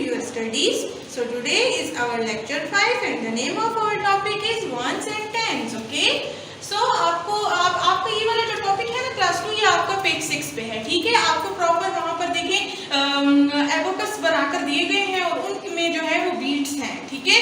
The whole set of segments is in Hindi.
your studies. So today is our lecture 5 and the name of our topic is ones and tens. Okay. So आपका ये वाला जो टॉपिक है ना क्लास 2, ये आपका पेज 6 पे है, ठीक है। आपको प्रॉपर वहाँ पर देखें एबोकस बनाकर दिए गए हैं और उनमें जो है वो बीट्स हैं, ठीक है।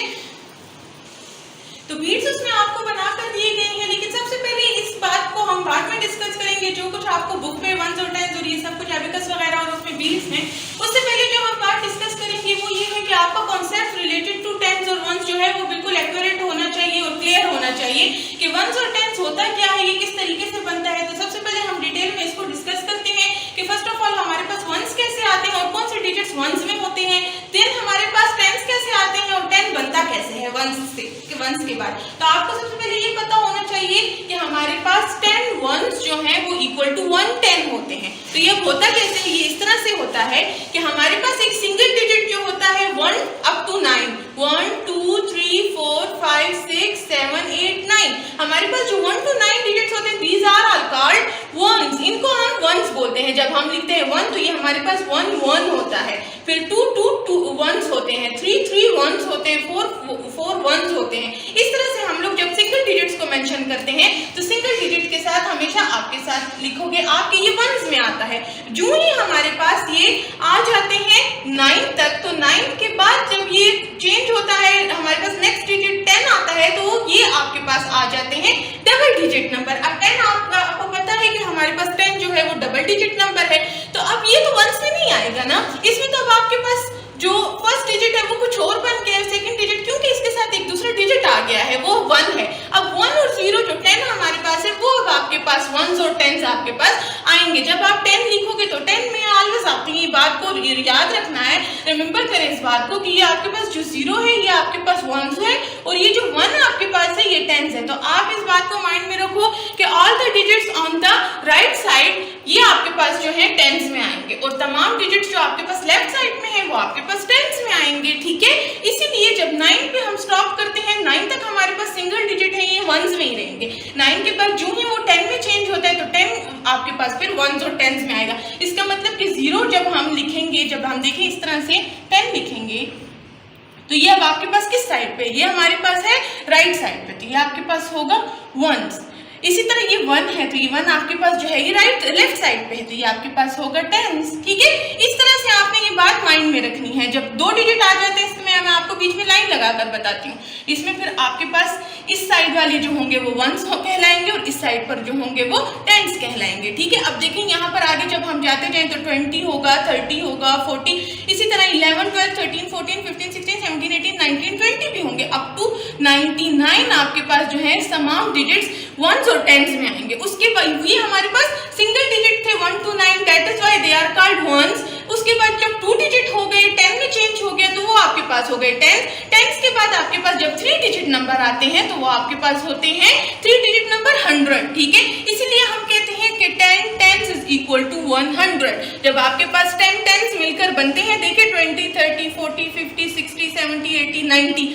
तो बीट्स उसमें आपको बनाकर दिए गए हैं, लेकिन सबसे पहले इस बात को हम बाद में डिस्कस करेंगे। जो कुछ आपको बुक में वंस और टेंस और ये सब कुछ एबोकस वगैरह और उसमें बीट्स हैं, उससे पहले जो हम बात डिस्कस करेंगे वो ये है कि आपका कॉन्सेप्ट रिलेटेड टू टेंस और वंस जो है वो बिल्कुल एक्यूरेट होना चाहिए और क्लियर होना चाहिए कि वंस और टेंस होता क्या है, ये किस तरीके से बनता है। तो सबसे पहले हम डिटेल में इसको डिस्कस करते हैं कि फर्स्ट ऑफ ऑल हमारे पास वंस कैसे आते हैं और कौन से डिजिट्स वंस में होते हैं। देन हमारे पास टेंस कैसे आते हैं और टेन बनता कैसे है वंस से, वंस के बाद। तो आपको सबसे पहले ये पता होना चाहिए कि हमारे पास 10 वंस जो हैं वो इक्वल टू 110 होते हैं। तो ये होता कैसे है, ये इस तरह से होता है कि हमारे पास एक सिंगल डिजिट जो होता है 1 अप टू 9, 1 2 3 4 5 6 7 8 9, हमारे पास जो 1 to 9 डिजिट्स होते हैं these are all called ones. इनको हम वंस बोलते हैं। जब हम लिखते हैं 1 तो ये हमारे पास 1 1 होता है, फिर 2 2 वंस होते हैं, 3 3 वंस होते हैं, 4 वंस होते हैं। इस तरह से हम लोग जब सिंगल डिजिट्स को मेंशन करते हैं तो सिंगल डिजिट के साथ हमेशा आपके साथ लिखोगे आपके ये वंस में आता है। जो ही हमारे पास ये आ जाते हैं 9 तक, तो 9 के बाद जब ये चेंज होता है हमारे पास नेक्स्ट डिजिट 10 आता है, तो ये आपके पास आ जाते हैं डबल डिजिट नंबर। अब 10 आपको पता है कि हमारे पास 10 जो है वो डबल डिजिट नंबर है। तो अब ये तो वंस में नहीं आएगा ना, इसमें तो अब आपके पास जो फर्स्ट डिजिट है वो कुछ और बन गया है, सेकंड डिजिट क्योंकि इसके साथ एक दूसरा डिजिट आ गया है वो 1 है। अब 1 और 0 जो 10 हमारे पास है वो अब आपके पास वंस और टेंस आपके पास आएंगे। जब आप 10 लिखोगे तो 10 में ऑलवेज आपको ये बात को याद रखना है, रिमेंबर करें इस बात को कि ये आपके पास जो 0 है ये आपके पास वंस है और ये जो 1 आपके पास है ये टेंस है। तो आप इस बात को माइंड में रखो कि all the digits on the right side ये आपके पास जो है टेंस में आएंगे और तमाम डिजिट्स जो आपके पास लेफ्ट साइड में है वो आपके पास टेंस में आएंगे, ठीक है। इसीलिए जब 9 पे हम स्टॉप करते हैं, 9 तक हमारे पास सिंगल डिजिट है ये वंस में ही रहेंगे। 9 के बाद जो ही वो 10 में चेंज होता है तो 10 आपके पास फिर वंस और टेंस में आएगा। इसका मतलब कि 0 जब हम लिखेंगे, जब हम देखें इस तरह से 10 लिखेंगे तो ये अब आपके पास किस साइड पे, ये हमारे पास है राइट साइड पे, तो ये आपके पास होगा वंस। इसी तरह ये 1 है तो ये 1 आपके पास जो है ये लेफ्ट साइड पे है, तो ये आपके पास होगा टेंस, ठीक है। इस तरह से आपने ये बात माइंड में रखनी है। जब 2 डिजिट आ जाते हैं इसमें मैं आपको बीच में लाइन लगाकर बताती हूँ, इसमें फिर आपके पास इस साइड वाले जो होंगे वो वंस कहलाएंगे और इस साइड पर जो होंगे वो टेंस कहलाएंगे, ठीक है। अब देखें यहाँ पर आगे जब हम जाते जाएं तो 20 होगा, 30 होगा, 40, इसी तरह 11 12 13 14 15 16 17 18 19 20 भी होंगे अप टू 99 आपके पास जो है तमाम डिजिट्स वंस और टेंस में आएंगे। उसके बाद ये हमारे पास सिंगल डिजिट थे 1 to 9, that is why they are called ones. उसके बाद जब 2 डिजिट हो गए, 10 में चेंज हो गया तो वो आपके पास हो गए टेंस। टेंस के बाद आपके पास जब 3 डिजिट नंबर आते हैं तो वो आपके पास होते हैं 3 डिजिट नंबर 100, ठीक है। इसीलिए हम कहते हैं कि 10 टेंस इज इक्वल टू 100। जब आपके पास 10 टेंस मिलकर बनते हैं, देखिए 20 30 40 50 60 70 80 90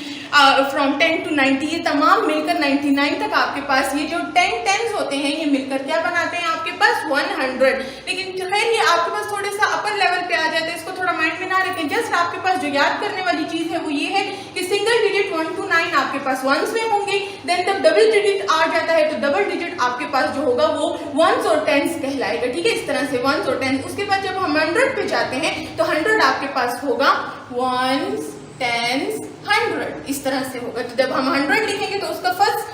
फ्रॉम 10 to 90 ये तमाम मिलकर 99 तक आपके पास ये जो 10 टेंस होते हैं ये मिलकर क्या बनाते हैं आपके पास 100। लेकिन खैर ये आपके पास थोड़े सा अपर लेवल पे आ जाते हैं, इसको थोड़ा माइंड में ना रखें। जस्ट आपके पास जो याद करने वाली चीज है वो ये है कि सिंगल डिजिट 1 to 9 आपके पास वंस में होंगे, देन जब डबल डिजिट आ जाता है तो डबल डिजिट आपके पास जो होगा वो वंस और टेंस कहलाएगा, ठीक है। इस तरह से वंस और टेंस। उसके बाद जब हम 100 पे जाते हैं तो 100 आपके पास होगा वंस टेंस 100, इस तरह से होगा। तो जब हम 100 लिखेंगे तो उसका फर्स्ट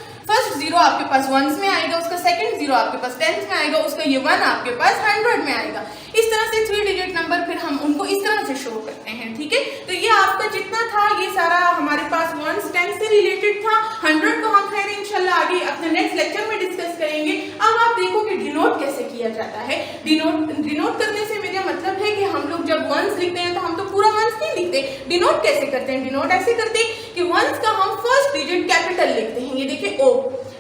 0 आपके पास वंस में आएगा, उसका सेकंड 0 आपके पास टेंस में आएगा, उसका ये 1 आपके पास 100 में आएगा। इस तरह से 3 डिजिट नंबर फिर हम उनको इस तरह से शो करते हैं, ठीक है। तो ये आपका जितना था ये सारा हमारे पास वंस टेंस से रिलेटेड था। 100 को हम खैर इंशाल्लाह आगे अपने नेक्स्ट लेक्चर में डिस्कस करेंगे। अब आप देखो कि डिनोट कैसे किया जाता है। डिनोट करने से मेरा मतलब है कि हम लोग जब वंस लिखते हैं तो हम तो पूरा वंस नहीं लिखते। डिनोट कैसे करते हैं, डिनोट ऐसे करते हैं कि वंस का हम फर्स्ट डिजिट कैपिटल लिखते हैं, ये देखिए O।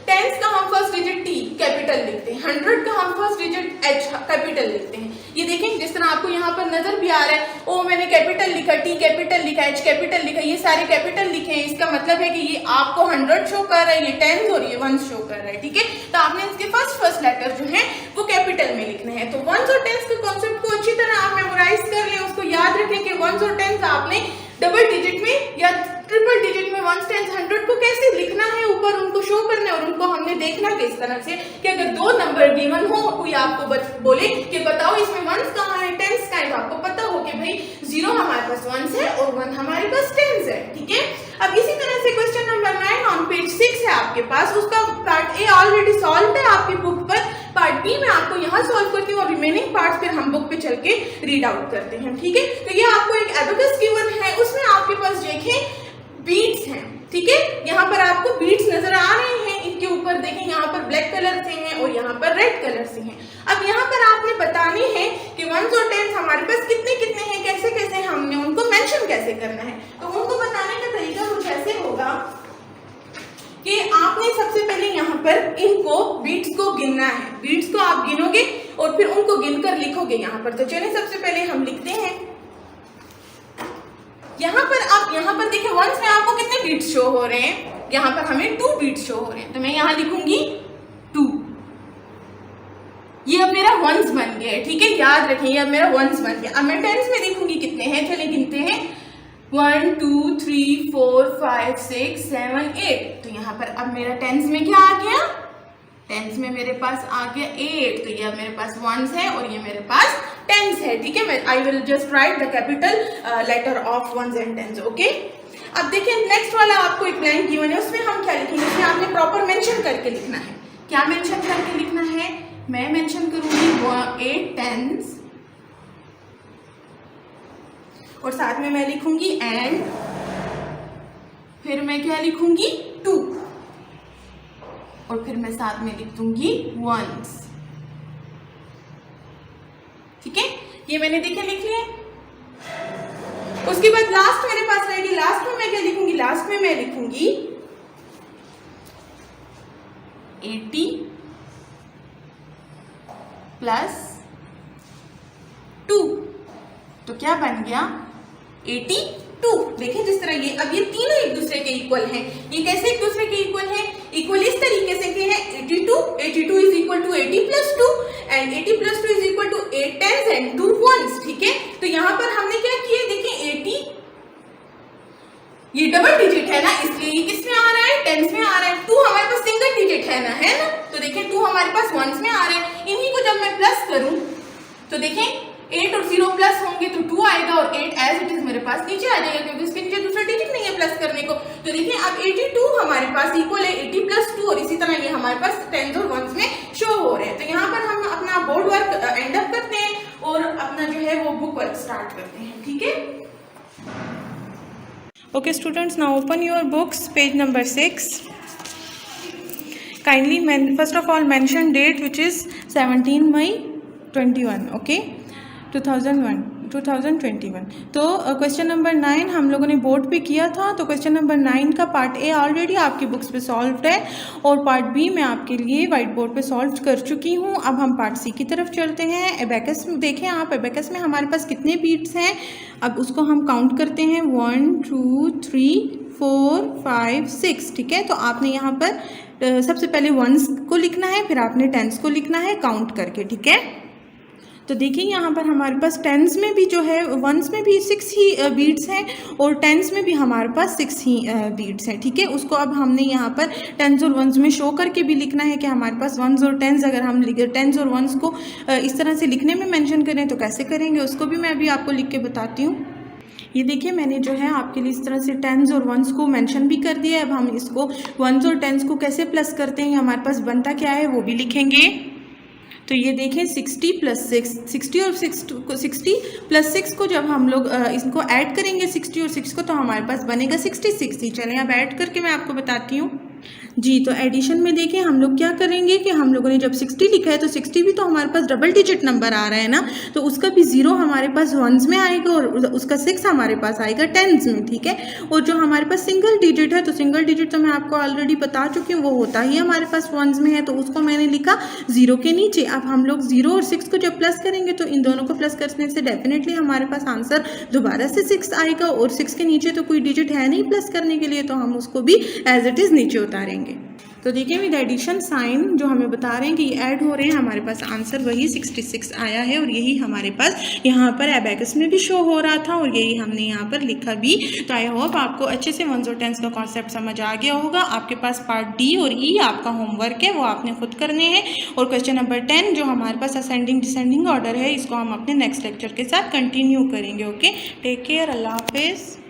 टेंस का हम फर्स्ट डिजिट T कैपिटल लिखते हैं, 100 का हम फर्स्ट डिजिट H कैपिटल लिखते हैं। ये देखें जिस तरह आपको यहाँ पर नजर भी आ रहा है, O मैंने कैपिटल लिखा, T कैपिटल लिखा, H कैपिटल लिखा, ये सारे कैपिटल लिखे हैं। इसका मतलब है कि ये आपको 100 शो कर रहा है, ये टेंस और ये वंस शो कर रहा है, ठीक है। तो आपने इसके फर्स्ट लेटर जो है वो कैपिटल में लिखने हैं। तो वंस और टेंस के कॉन्सेप्ट को अच्छी तरह आप मेमोराइज कर लें, उसको याद रखें कि वंस और टेंस आपने डबल डिजिट में या ट्रिपल डिजिट में वंस टेंस 100 को कैसे लिखना है, ऊपर उनको शो करना है और उनको हमने देखना किस तरह से कि अगर दो नंबर गिवन हो, कोई आपको बोले कि बताओ इसमें वंस कहाँ है, टेंस कहाँ है, तो आपको पता हो कि भाई 0 हमारे पास वंस है और 1 हमारे पास टेंस है। ठीक है, अब इसी तरह से क्वेश्चन नंबर 9 ऑन पेज 6 है आपके पास, उसका पार्ट ए ऑलरेडी सॉल्व है आपकी बुक पर, पार्ट बी में आपको यहाँ सॉल्व करती हूँ और रिमेनिंग पार्ट्स फिर हम बुक पे चल के रीड आउट करते हैं। ठीक है, तो ये आपको एक एबेकस गिवन है, उसमें आपके पास देखें बीट्स हैं। ठीक है, यहाँ पर आपको बीट्स नजर आ रहे हैं, इनके ऊपर देखें यहाँ पर ब्लैक कलर से हैं और यहाँ पर रेड कलर से हैं। अब यहाँ पर आपने बताने हैं कि वंस और टेंस हमारे पास कितने कितने हैं, कैसे कैसे हमने उनको मेंशन कैसे करना है। तो उनको बताने का तरीका कुछ ऐसे होगा कि आपने सबसे पहले यहाँ पर इनको बीट्स को गिनना है, बीट्स को आप गिनोगे और फिर उनको गिनकर लिखोगे यहाँ पर। तो चलिए सबसे पहले हम लिखते हैं यहाँ पर, आप यहाँ पर देखिए वंस में आपको कितने बीट्स शो हो रहे हैं, यहाँ पर हमें 2 बीट्स शो हो रहे हैं, तो मैं यहाँ लिखूंगी 2। ये अब मेरा वंस बन गया है। ठीक है, याद रखें ये अब मेरा वंस बन गया। अब मैं टेंस में देखूंगी कितने हैं, चलिए गिनते हैं 1 2 3 4 5 6 7 8। तो यहाँ पर अब मेरा टेंस में क्या आ गया, टेंस में मेरे पास आ गया 8। तो ये अब मेरे पास वंस है और ये मेरे पास टेंस है। ठीक है, मैं I will just write the capital letter of ones and tens. Okay, अब देखिए नेक्स्ट वाला आपको एक लाइन गिवन है, उसमें हम क्या लिखेंगे, उसमें आपने प्रॉपर मेंशन करके लिखना है। क्या मेंशन करके लिखना है, मैं मेंशन करूंगी 8 टेंस और साथ में मैं लिखूंगी एंड, फिर मैं क्या लिखूंगी 2 और फिर मैं साथ में लिख दूंगी वंस। ठीक है, ये मैंने देखे लिख लिया। उसके बाद लास्ट मेरे पास रहेगी, लास्ट में मैं क्या लिखूंगी, लास्ट में मैं लिखूंगी 80 प्लस 2। तो क्या बन गया 82। देखिए जिस तरह ये, अब ये तीनों एक दूसरे के इक्वल हैं। ये कैसे एक दूसरे के इक्वल हैं, इक्वल इस तरीके से कि है 82 is equal to 80 plus 2 and 80 plus 2 is equal to 8 tens and 2 ones. ठीक है, तो यहाँ पर हमने क्या किया, देखिए 80 ये डबल डिजिट है ना, इसलिए ये किस में आ रहा है, टेंस में आ रहा है। 2 हमारे पास सिंगल डिजिट है ना, तो देखिए 2 हमारे पास वंस में आ रहा है। इन्हीं को जब मैं प्लस करूं तो देखें 8 और 0 प्लस होंगे तो 2 आएगा और 8 एज इट इज मेरे पास नीचे आ जाएगा क्योंकि उसके नीचे दूसरा डिजिट नहीं है प्लस करने को। तो देखिए अब 82 हमारे पास इक्वल है 80 प्लस 2 और इसी तरह ये हमारे पास टेंस और वंस में शो हो रहे हैं। तो यहाँ पर हम अपना बोर्ड वर्क एंड अप करते हैं और अपना जो है वो बुक वर्क स्टार्ट करते हैं। ठीक है, Okay students, now open your books, page number 6. Kindly first of all mention date, which is 17 May 21, okay, 2021। तो क्वेश्चन नंबर 9 हम लोगों ने बोर्ड पे किया था, तो क्वेश्चन नंबर 9 का पार्ट ए ऑलरेडी आपकी बुक्स पे सॉल्व्ड है और पार्ट बी मैं आपके लिए वाइट बोर्ड पे सॉल्व कर चुकी हूँ। अब हम पार्ट सी की तरफ चलते हैं। एबेकस देखें आप, एबेकस में हमारे पास कितने बीट्स हैं, अब उसको हम काउंट करते हैं 1 2 3 4 5 6। ठीक है, तो आपने यहाँ पर सबसे पहले वंस को लिखना है, फिर आपने टेंस को लिखना है काउंट करके। ठीक है, तो देखिए यहाँ पर हमारे पास टेंस में भी जो है, वंस में भी 6 ही बीट्स हैं और टेंस में भी हमारे पास 6 ही बीट्स हैं। ठीक है, उसको अब हमने यहाँ पर टेंस और वंस में शो करके भी लिखना है कि हमारे पास वंस और टेंस, अगर हम टेंस और वंस को इस तरह से लिखने में मेंशन करें तो कैसे करेंगे, उसको भी मैं अभी आपको लिख के बताती हूँ। ये देखिए मैंने जो है आपके लिए इस तरह से टेंस और वंस को मेंशन भी कर दिया है। अब हम इसको वंस और टेंस को कैसे प्लस करते हैं, हमारे पास बनता क्या है वो भी लिखेंगे। तो ये देखें 60 प्लस 6, 60 और 60 प्लस 6 को जब हम लोग इसको ऐड करेंगे 60 और 6 को, तो हमारे पास बनेगा 66 ही। चलें अब ऐड करके मैं आपको बताती हूँ जी। तो एडिशन में देखें हम लोग क्या करेंगे कि हम लोगों ने जब 60 लिखा है तो 60 भी तो हमारे पास डबल डिजिट नंबर आ रहा है ना, तो उसका भी 0 हमारे पास वंस में आएगा और उसका 6 हमारे पास आएगा टेंस में। ठीक है, और जो हमारे पास सिंगल डिजिट है, तो सिंगल डिजिट तो मैं आपको ऑलरेडी बता चुकी हूँ वो होता ही हमारे पास वंस में है, तो उसको मैंने लिखा 0 के नीचे। अब हम लोग 0 और 6 को जब प्लस करेंगे तो इन दोनों को प्लस करने से डेफिनेटली हमारे पास आंसर दोबारा से 6 आएगा और 6 के नीचे तो कोई डिजिट है नहीं प्लस करने के लिए, तो हम उसको भी एज इट इज़ नीचे उतारेंगे। तो तो देखिए विद एडिशन साइन जो हमें बता रहे हैं कि ऐड हो रहे हैं, हमारे पास आंसर वही 66 आया है और यही हमारे पास यहाँ पर एबैकस में भी शो हो रहा था और यही हमने यहाँ पर लिखा भी। तो आई होप आपको अच्छे से वंस और टेंस का कॉन्सेप्ट समझ आ गया होगा। आपके पास पार्ट डी और ई आपका होमवर्क है, वो आपने खुद करने हैं। और क्वेश्चन नंबर 10 जो हमारे पास असेंडिंग डिसेंडिंग ऑर्डर है, इसको हम अपने नेक्स्ट लेक्चर के साथ कंटिन्यू करेंगे। ओके, टेक केयर, अल्लाह हाफिज़।